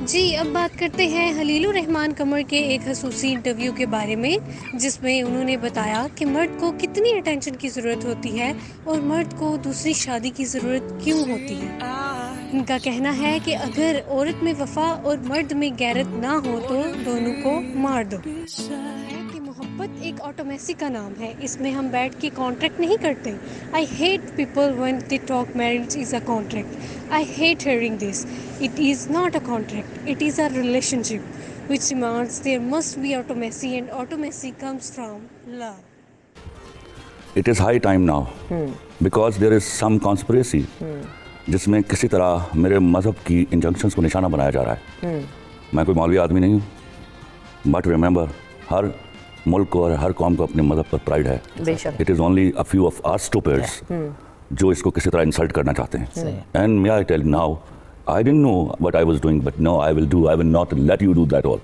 जी, अब बात करते हैं हलीलुर रहमान कमर के एक खसूसी इंटरव्यू के बारे में, जिसमें उन्होंने बताया कि मर्द को कितनी अटेंशन की ज़रूरत होती है और मर्द को दूसरी शादी की ज़रूरत क्यों होती है। इनका कहना है कि अगर औरत में वफा और मर्द में गैरत ना हो तो दोनों को मार दो। है कि मोहब्बत एक ऑटोमेसी का नाम है, इसमें हम बैठ के कॉन्ट्रैक्ट नहीं करते। I hate people when they talk marriage is a contract. I hate hearing this. It is not a contract, it is a relationship which demands there must be automacy, and automacy comes from love. It is high time now because there is some conspiracy जिसमें किसी तरह मेरे मज़हब की injunctions को निशाना बनाया जा रहा है। मैं कोई मौलवी आदमी नहीं हूँ, बट रिमेंबर हर मुल्क को और हर कौम को अपने मज़हब पर प्राइड है। It is only a few of our stupids जो इसको किसी तरह इंसल्ट करना चाहते हैं। And may I tell now, I didn't know what I was doing, but no, I will not let you do that all.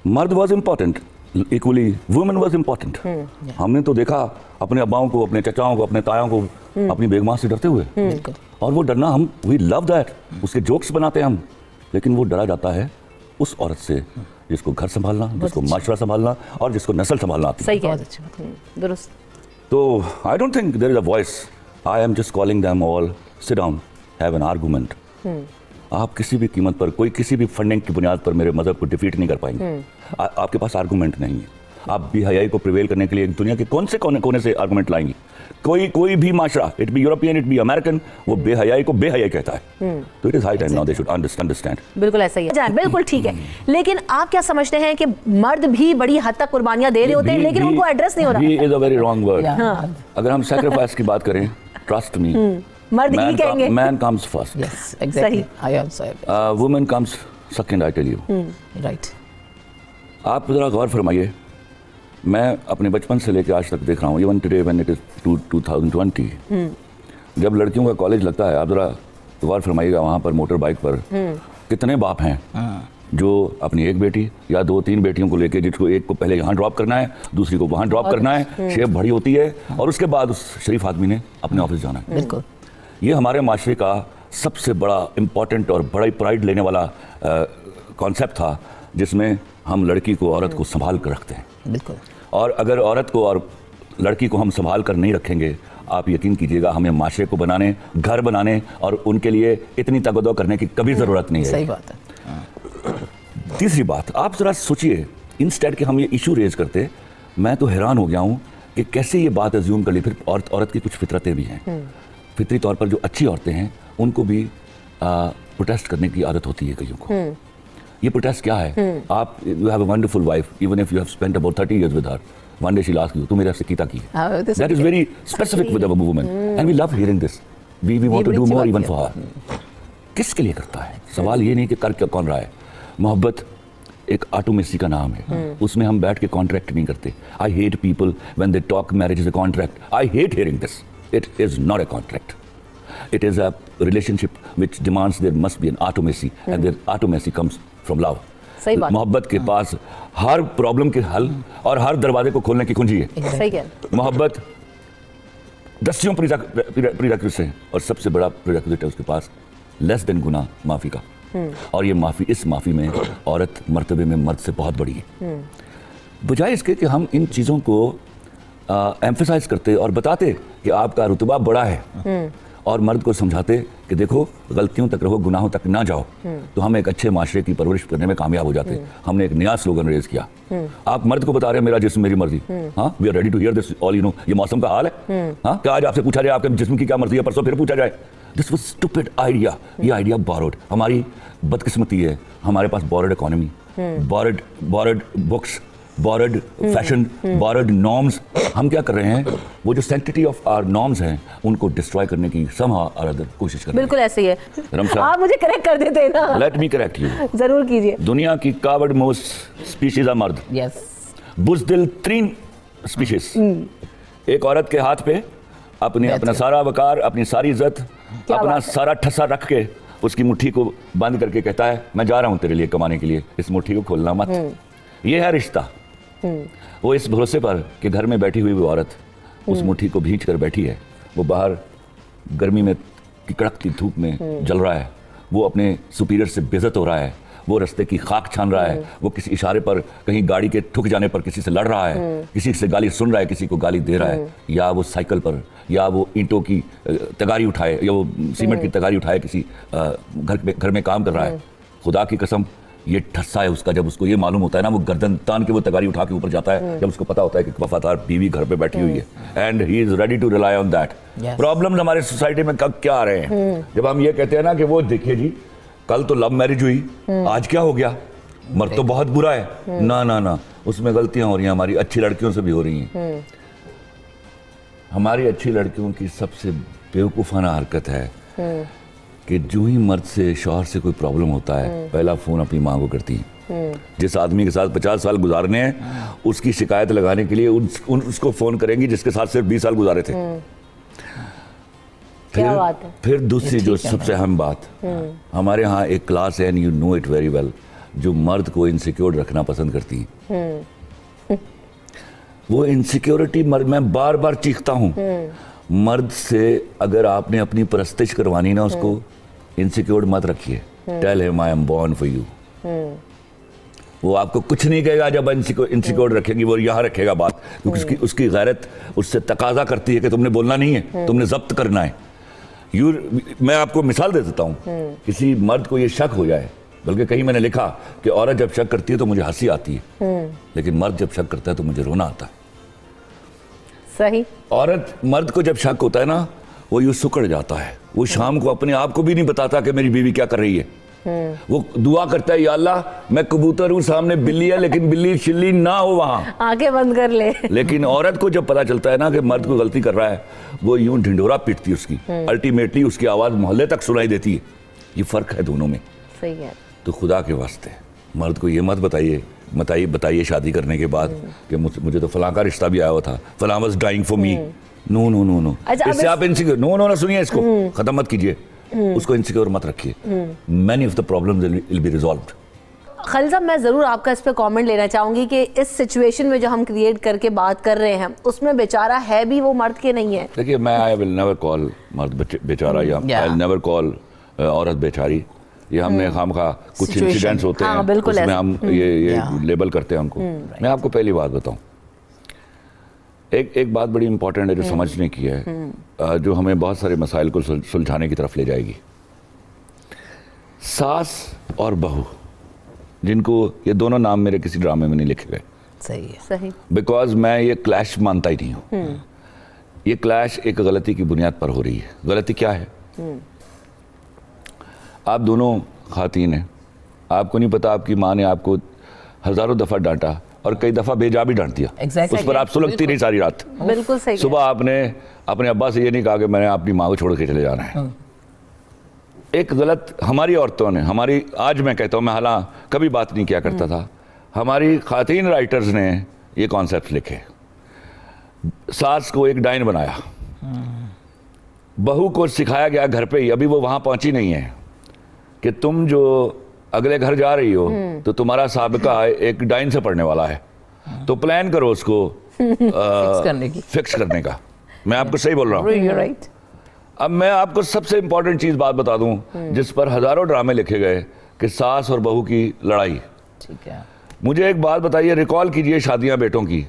मर्द was important, equally women was important. हमने तो देखा अपने अब्बाओं को, अपने चचाओं को, अपने तायाओं को अपनी बेगमां से डरते हुए, और वो डरना हम वी लव दैट, उसके जोक्स बनाते हैं हम। लेकिन वो डरा जाता है उस औरत से जिसको घर संभालना, जिसको माशरा संभालना और जिसको नस्ल संभालना आती है। सही कह दुरुस्त। तो I don't think there is a voice, I am just calling them all, sit down, have an argument. आप किसी भी कीमत पर, कोई किसी भी फंडिंग की बुनियाद पर मेरे मज़हब को डिफीट नहीं कर पाएंगे। आपके पास आर्गुमेंट नहीं है। आप बेहयाई को प्रिवेल करने के लिए दुनिया के कौन से कोने से आर्गुमेंट लाएंगे? कोई भी माशरा, it be European, it be American, वो बेहयाई को बेहयाई कहता है। तो it is high time now they should understand. बिल्कुल ऐसा ही है, बिल्कुल ठीक है। लेकिन आप क्या समझते हैं कि मर्द भी बड़ी हद तक कुर्बानियां दे रहे होते हैं, लेकिन उनको एड्रेस नहीं हो रहा? He is a very wrong word. अगर हम सैक्रिफाइस की बात करें, ट्रस्ट मी, मर्द ही कहेंगे man comes first, yes exactly, I also, women comes second, I tell you. Right. आप जरा गौर फरमाइए, मैं अपने बचपन से लेकर आज तक देख रहा हूँ, even today when it is 2020, जब लड़कियों का कॉलेज लगता है, आप जरा गौर फरमाइएगा, वहाँ पर मोटर बाइक पर कितने बाप हैं जो अपनी एक बेटी या 2-3 बेटियों को लेके, जिसको एक को पहले यहाँ ड्रॉप करना है, दूसरी को वहाँ ड्रॉप करना है, शेप भरी होती है, और उसके बाद उस शरीफ आदमी ने अपने ऑफिस जाना है। बिल्कुल। ये हमारे माशरे का सबसे बड़ा इम्पॉर्टेंट और बड़ा प्राइड लेने वाला कॉन्सेप्ट था, जिसमें हम लड़की को, औरत को संभाल कर रखते हैं। बिल्कुल। और अगर औरत को और लड़की को हम संभाल कर नहीं रखेंगे, आप यकीन कीजिएगा हमें माशरे को बनाने, घर बनाने और उनके लिए इतनी तगदो करने की कभी ज़रूरत नहीं है। सही बात है। तीसरी बात, आप ज़रा सोचिए, इंस्टेड कि हम ये इशू रेज करते, मैं तो हैरान हो गया हूँ कि कैसे ये बात अज्यूम कर ली। फिर औरत की कुछ फितरतें भी हैं, फितरी तौर पर जो अच्छी औरतें हैं उनको भी प्रोटेस्ट करने की आदत होती है कईयों को। ये प्रोटेस्ट क्या है? आप, you have a wonderful wife, even if you have spent about 30 years with her, one day she'll ask you, तू मेरे से कीता की है? That is very specific with a woman, and we love hearing this. We want to do more even for her. किसके लिए करता है? सवाल ये नहीं कि कर क्या कौन रहा है। मोहब्बत एक ऑटोमेसी का नाम है, उसमें हम बैठ के कॉन्ट्रैक्ट नहीं करते। I hate people when they talk marriage is a contract. I hate hearing this. It is not a contract, it is a relationship which demands there must be an automacy, and their automacy comes from love. सही बात। मोहब्बत के पास हर problem के हल और हर दरवाजे को खोलने की कुंजी है। सही कह। मोहब्बत दसियों प्रीरेक्विजिट है, और सबसे बड़ा प्रीरेक्विजिट है उसके पास लेस देन गुनाह माफ़ी का। और ये माफ़ी, इस माफ़ी में औरत मर्तबे में मर्द से बहुत बड़ी है। बजाय इसके कि हम इन चीज़ों को एम्फसाइज करते और बताते कि आपका रुतबा बड़ा है, और मर्द को समझाते कि देखो गलतियों तक रहो, गुनाहों तक ना जाओ, तो हम एक अच्छे माशरे की परवरिश करने में कामयाब हो जाते। हमने एक नया स्लोगन रेज किया। आप मर्द को बता रहे हैं मेरा जिस्म मेरी मर्जी। हाँ, we are ready to hear this all, you know. ये मौसम का हाल है, हाँ, क्या आज आपसे पूछा जाए आपके जिस्म की क्या मर्जी है, परसों फिर पूछा जाए। This was stupid idea. ये आइडिया बोरोड। हमारी बदकिस्मती है, हमारे पास borrowed economy, borrowed books, borrowed fashion, borrowed norms। हम क्या कर रहे हैं, वो जो sanctity of our norms हैं उनको destroy करने की somehow or other कोशिश कर रहे हैं। बिल्कुल ऐसे ही है। रमशा, आप मुझे करेक्ट कर देते हैं ना। Let me correct you। जरूर कीजिए। दुनिया की coward most species are मर्द। यस। बुज़दिल 3 species। एक औरत के हाथ पे अपना सारा वकार, अपनी सारी इज्जत, अपना सारा ठसा रख के उसकी मुट्ठी को बंद करके कहता है मैं जा रहा हूँ तेरे लिए कमाने के लिए, इस मुट्ठी को खोलना मत। ये है रिश्ता। वो इस भरोसे पर कि घर में बैठी हुई वो औरत उस मुट्ठी को भींच कर बैठी है, वो बाहर गर्मी में की कड़कती धूप में जल रहा है, वो अपने सुपीरियर से बेइज्जत हो रहा है, वो रास्ते की खाक छान रहा है, वो किसी इशारे पर कहीं गाड़ी के ठुक जाने पर किसी से लड़ रहा है, किसी से गाली सुन रहा है, किसी को गाली दे रहा है, या वो साइकिल पर, या वो ईंटों की तगारी उठाए, या वो सीमेंट की तगारी उठाए किसी घर में काम कर रहा है। खुदा की कसम ये ठस्सा है उसका, जब उसको ये मालूम होता है ना, वो गर्दन तान के वो तगारी उठा के ऊपर जाता है, जब उसको पता होता है कि वफादार बीवी घर पे बैठी हुई है and he is ready to rely on that. Problems हमारे सोसाइटी में कब क्या आ रहे हैं, जब हम ये कहते हैं ना कि वो देखिए जी कल तो लव मैरिज हुई, आज क्या हो गया, मर्द तो बहुत बुरा है। ना ना ना, उसमें गलतियां हो रही हैं, हमारी अच्छी लड़कियों से भी हो रही हैं। हमारी अच्छी लड़कियों की सबसे बेवकूफ़ाना हरकत है कि जो ही मर्द से शौहर से कोई प्रॉब्लम होता है, पहला फ़ोन अपनी माँ को करती है। जिस आदमी के साथ 50 साल गुजारने हैं, उसकी शिकायत लगाने के लिए उसको फ़ोन करेंगी जिसके साथ सिर्फ 20 साल गुजारे थे। क्या बात है। फिर दूसरी जो सबसे अहम बात, हमारे यहाँ एक क्लास है, and you know it very well, जो मर्द को इनसिक्योर रखना पसंद करती है। वो इनसिक्योरिटी मैं बार बार चीखता हूँ, मर्द से अगर आपने अपनी परस्तिश करवानी ना, उसको इनसिक्योर मत रखिए। Tell him I am born for you. वो आपको कुछ नहीं कहेगा जब इनसिक्योर रखेंगी, वो यहाँ रखेगा बात, क्योंकि उसकी गैरत उससे तकाजा करती है कि तुमने बोलना नहीं है, तुमने जब्त करना है। मैं आपको मिसाल दे देता हूँ, किसी मर्द को ये शक हो जाए, बल्कि कहीं मैंने लिखा कि औरत जब शक करती है तो मुझे हंसी आती है, लेकिन मर्द जब शक करता है तो मुझे रोना आता है। सही। मर्द को जब शक होता है ना, वो यूं सुकड़ जाता है, वो शाम को अपने आप को भी नहीं बताता कि मेरी बीवी क्या कर रही है। वो दुआ करता है, या अल्लाह मैं कबूतर हूं, सामने बिल्ली है, लेकिन बिल्ली शिल्ली ना हो वहां, आंखें बंद कर ले। लेकिन औरत को जब पता चलता है ना कि मर्द को गलती कर रहा है, वो यूं ढिंढोरा पीटती है उसकी, अल्टीमेटली उसकी आवाज मोहल्ले तक सुनाई देती है। ये फर्क है दोनों में। सही है। तो खुदा के वास्ते मर्द को ये मत बताइए शादी करने के बाद कि मुझे तो फलां का रिश्ता भी आया हुआ था, फलां was dying for me. No no no no, इससे आप इनसिक्योर, नो नो ना, सुनिए इसको, खत्म मत कीजिए, उसको इनसिक्योर मत रखिए। Many of the problems will be resolved. Khalid साहब, मैं ज़रूर आपका इस पे कमेंट लेना चाहूँगी कि इस सिचुएशन में जो हम क्रिएट करके बात कर रहे हैं, उसमें बेचारा है भी वो मर्द के नहीं है। देखिए, मैं आई विल नेवर कॉल मर्द बेचारा, या आई विल नेवर कॉल औरत बेचारी। ये हमने खामखा कुछ इंसिडेंट्स होते हैं, उसमें हम ये लेबल करते हैं उनको। मैं आपको पहली बात बताऊं, एक बात बड़ी इंपॉर्टेंट है जो समझने की है, जो हमें बहुत सारे मसाइल को सुलझाने की तरफ ले जाएगी। सास और बहू, जिनको ये दोनों नाम मेरे किसी ड्रामे में नहीं लिखे गए। सही है। सही। बिकॉज मैं ये क्लैश मानता ही नहीं हूँ। ये क्लैश एक गलती की बुनियाद पर हो रही है। गलती क्या है? आप दोनों खातीन हैं, आपको नहीं पता आपकी माँ ने आपको हजारों दफ़ा डांटा और कई दफ़ा बेजा भी डांट दिया। Exactly. उस पर आप सुलगती नहीं सारी रात। बिल्कुल सही। सुबह आपने अपने अब्बा से ये नहीं कहा कि मैंने अपनी माँ को छोड़ के चले जाना है। एक गलत हमारी औरतों ने, आज मैं कहता हूँ, मैं हालांकि कभी बात नहीं किया करता था, हमारी खातीन राइटर्स ने ये कॉन्सेप्ट लिखे। सास को एक डाइन बनाया, बहू को सिखाया गया घर पे ही, अभी वो वहाँ पहुँची नहीं है, कि तुम जो अगले घर जा रही हो तो तुम्हारा साबिका एक डाइन से पढ़ने वाला है, तो प्लान करो उसको फिक्स करने का। मैं आपको सही बोल रहा हूँ। राइट। अब मैं आपको सबसे इंपॉर्टेंट चीज बात बता दूं, जिस पर हजारों ड्रामे लिखे गए, कि सास और बहू की लड़ाई। ठीक है। मुझे एक बात बताइए, रिकॉल कीजिए शादियां बेटों की,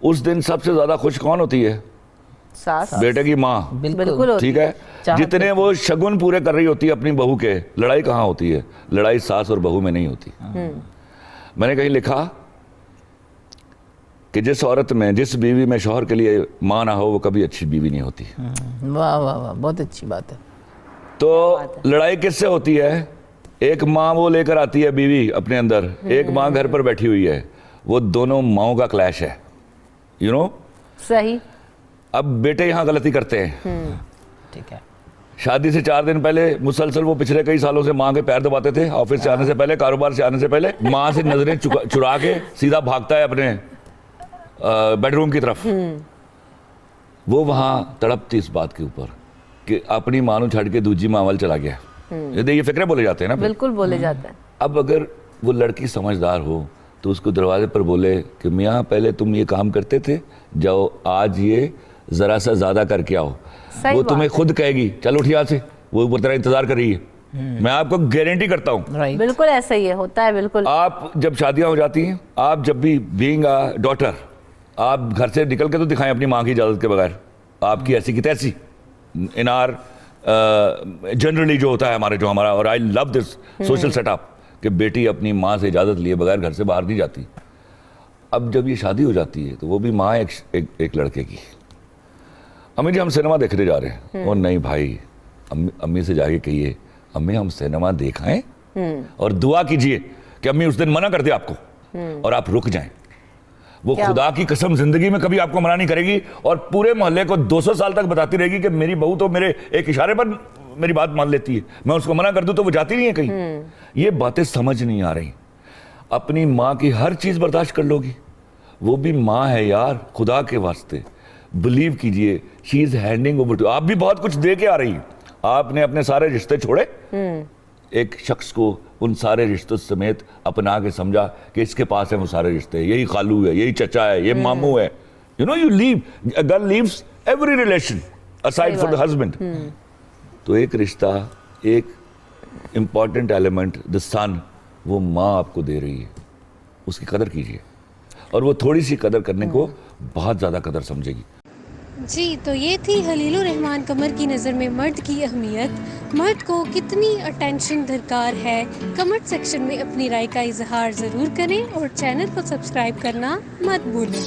उस दिन सबसे ज्यादा खुश कौन होती है? सास। बेटे की माँ। बिल्कुल। ठीक है। जितने वो शगुन पूरे कर रही होती है अपनी बहू के, लड़ाई कहाँ होती है? लड़ाई सास और बहू में नहीं होती। मैंने कहीं लिखा कि जिस औरत में, जिस बीवी में शौहर के लिए माँ ना हो, वो कभी अच्छी बीवी नहीं होती। वाह वाह वाह, बहुत अच्छी बात है। तो लड़ाई किससे होती है? एक माँ वो लेकर आती है बीवी अपने अंदर, एक माँ घर पर बैठी हुई है, वो दोनों माँओं का क्लैश है। You know? सही। अब बेटे यहाँ गलती करते हैं। ठीक है। शादी से 4 दिन पहले मुसलसल वो पिछले कई सालों से माँ के पैर दबाते थे, ऑफिस से आने से पहले, कारोबार से आने से पहले, माँ से नजरें चुरा के सीधा भागता है अपने बेडरूम की तरफ। वो वहां तड़पती इस बात के ऊपर कि अपनी मां को छड़ के दूजी मां वाल चला गया। ये फिक्रे बोले जाते हैं ना। बिल्कुल बोले जाते हैं। अब अगर वो लड़की समझदार हो तो उसको दरवाजे पर बोले कि मियाँ पहले तुम ये काम करते थे, जाओ आज ये जरा सा ज्यादा करके आओ। वो तुम्हें खुद कहेगी चल उठ यहाँ से, वो तेरा इंतजार कर रही है। मैं आपको गारंटी करता हूँ। राइट। बिल्कुल ऐसा ही है, होता है बिल्कुल। आप जब शादियां हो जाती हैं, आप जब भी बीइंग अ डॉटर, आप घर से निकल के तो दिखाएं अपनी माँ की इजाज़त के बगैर, आपकी ऐसी की तैसी इन आर जनरली जो होता है हमारा, और I love this social setup कि बेटी अपनी माँ से इजाज़त लिए बगैर घर से बाहर नहीं जाती। अब जब ये शादी हो जाती है तो वो भी माँ एक लड़के की, अम्मी जी हम सिनेमा देखने जा रहे हैं, और नहीं भाई, अम्मी से जाके कहिए अम्मी हम सिनेमा देखाएं, और दुआ कीजिए कि अम्मी उस दिन मना कर दे आपको और आप रुक जाएं। वो खुदा की कसम जिंदगी में कभी आपको मना नहीं करेगी, और पूरे मोहल्ले को 200 साल तक बताती रहेगी कि मेरी बहू तो मेरे एक इशारे पर मेरी बात मान लेती है, मैं उसको मना कर दूं तो वो जाती नहीं है कहीं। ये बातें समझ नहीं आ रही। अपनी माँ की हर चीज बर्दाश्त कर लोगी, वो भी माँ है यार, खुदा के वास्ते बिलीव कीजिए, she is handing over to. आप भी बहुत कुछ दे के आ रही हैं, आपने अपने सारे रिश्ते छोड़े, एक शख्स को उन सारे रिश्तों समेत अपना के समझा कि इसके पास है वो सारे रिश्ते, यही खालू है, यही चचा है, ये मामू है। You know, you leave, a girl leaves every relation aside for the husband. तो एक रिश्ता, एक इंपॉर्टेंट एलिमेंट द सन, वो माँ आपको दे रही है, उसकी कदर कीजिए, और वो थोड़ी सी कदर करने को बहुत ज़्यादा कदर समझेगी। जी, तो ये थी हलीलुर रहमान कमर की नज़र में मर्द की अहमियत, मर्द को कितनी अटेंशन दरकार है। कमेंट सेक्शन में अपनी राय का इजहार ज़रूर करें और चैनल को सब्सक्राइब करना मत भूलें।